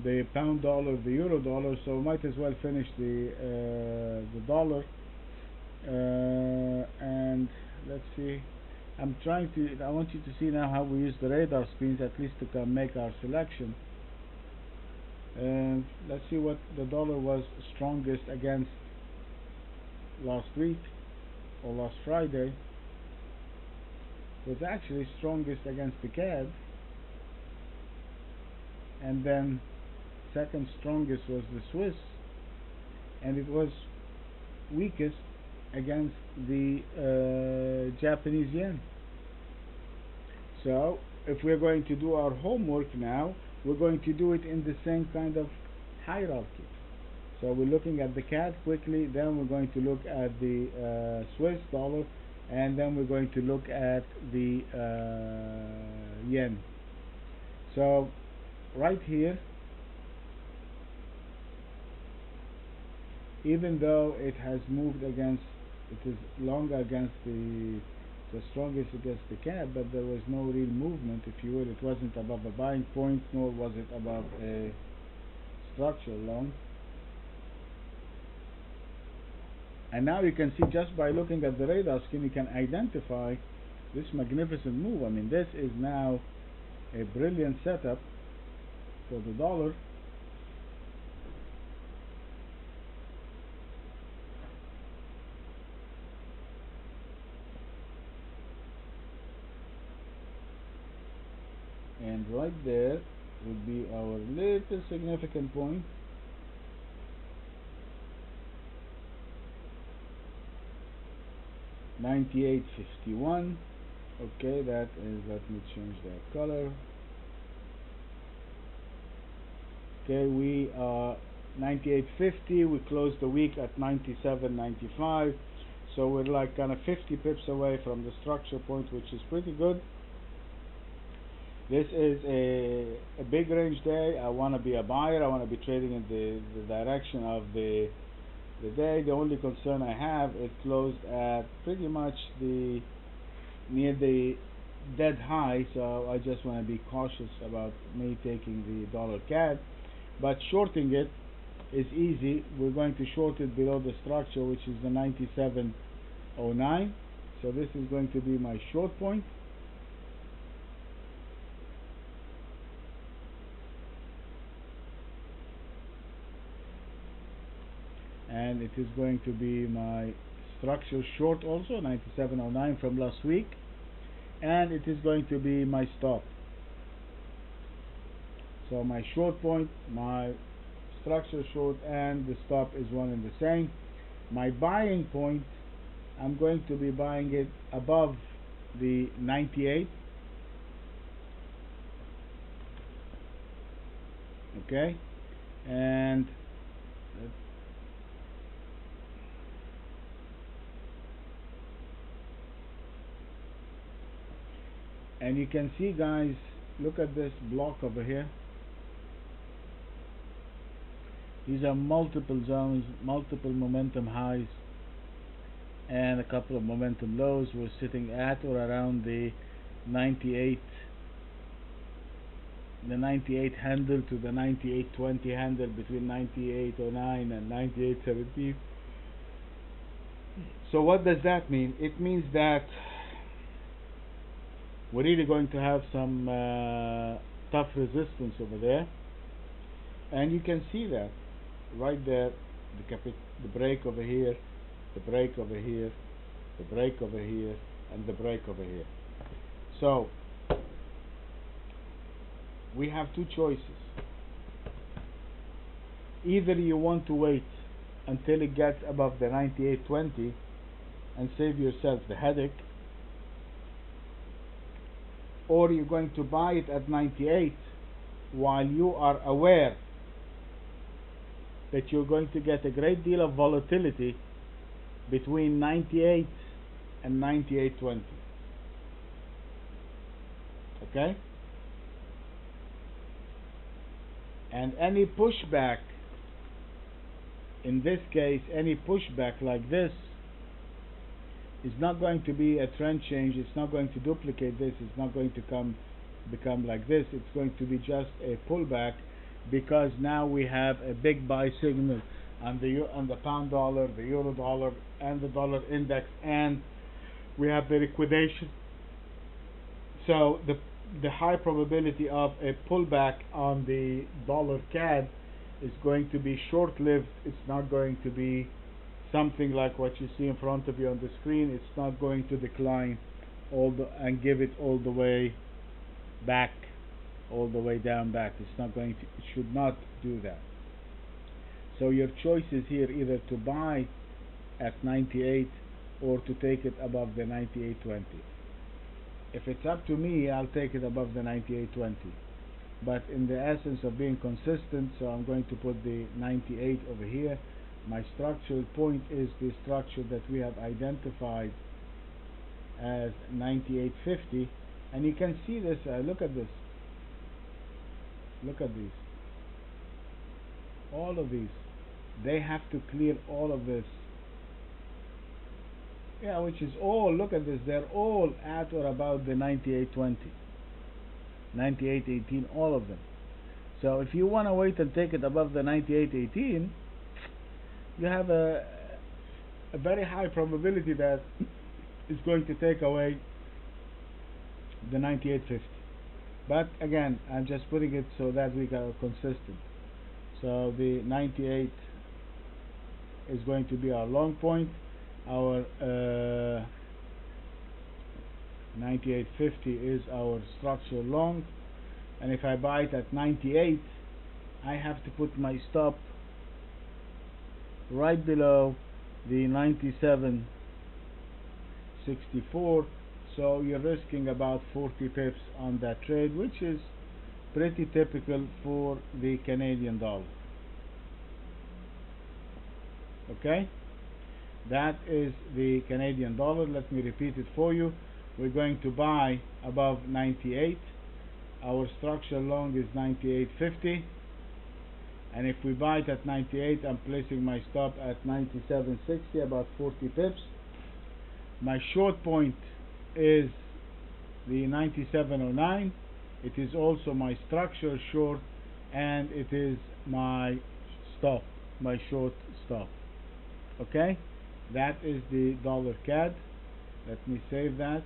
the pound dollar, the euro dollar, so might as well finish the dollar. And let's see. I'm trying to. I want you to see now how we use the radar screens at least to make our selection. And let's see what the dollar was strongest against last week or last Friday. Was actually strongest against the CAD, and then second strongest was the Swiss, and it was weakest against the Japanese yen. So if we're going to do our homework now, we're going to do it in the same kind of hierarchy. So we're looking at the CAD quickly, then we're going to look at the Swiss dollar, and then we're going to look at the yen. So right here, even though it has moved against, it is long against the strongest against the CAD, but there was no real movement, if you will. It wasn't above a buying point, nor was it above a structural long. And now you can see, just by looking at the radar screen, you can identify this magnificent move. I mean, this is now a brilliant setup for the dollar. And right there would be our little significant point. $98.51. Okay, that is, let me change that color. Okay, we are 98.50. We closed the week at 97.95. So we're like kind of 50 pips away from the structure point, which is pretty good. This is a big range day. I want to be a buyer. I want to be trading in the direction of the day. The only concern I have, it closed at pretty much near the dead high, so I just want to be cautious about me taking the dollar CAD. But shorting it is easy. We're going to short it below the structure, which is the 97.09. So this is going to be my short point. And it is going to be my structure short also, 97.09 from last week. And it is going to be my stop. So my short point, my structure short, and the stop is one and the same. My buying point, I'm going to be buying it above the 98. Okay, and you can see, guys, look at this block over here. These are multiple zones, multiple momentum highs, and a couple of momentum lows. We're sitting at or around the 98 handle to the 98.20 handle, between 98.09 and 98.17. So what does that mean? It means that we're really going to have some tough resistance over there, and you can see that right there, the break over here, the break over here, the break over here, and the break over here. So we have two choices. Either you want to wait until it gets above the 98.20 and save yourself the headache, or you're going to buy it at 98 while you are aware that you're going to get a great deal of volatility between 98 and 98.20. Okay? And any pushback, in this case, any pushback like this is not going to be a trend change. It's not going to duplicate this. It's not going to become like this. It's going to be just a pullback, because now we have a big buy signal on the pound dollar, the euro dollar, and the dollar index, and we have the liquidation. So the high probability of a pullback on the dollar CAD is going to be short-lived. It's not going to be something like what you see in front of you on the screen. It's not going to decline and give it all the way back, all the way down back. It's not going to. It should not do that. So your choice is here either to buy at 98 or to take it above the 98.20. If it's up to me, I'll take it above the 98.20. But in the essence of being consistent, so I'm going to put the 98 over here. My structural point is the structure that we have identified as 98.50, and you can see this. Look at this. Look at these. All of these. They have to clear all of this. Yeah, which is all, look at this, they're all at or about the 98.20, 98.18, all of them. So if you want to wait and take it above the 98.18, you have a very high probability that it's going to take away the 98.50. But again, I'm just putting it so that we are consistent. So the 98 is going to be our long point. Our 98.50 is our structural long, and if I buy it at 98, I have to put my stop right below the 97.64, so you're risking about 40 pips on that trade, which is pretty typical for the Canadian dollar. Okay, that is the Canadian dollar. Let me repeat it for you. We're going to buy above 98. Our structural long is 98.50, and if we buy it at 98, I'm placing my stop at 97.60, about 40 pips. My short point is the 97.09. It is also my structural short, and it is my stop, my short stop. Okay, that is the dollar CAD. Let me save that.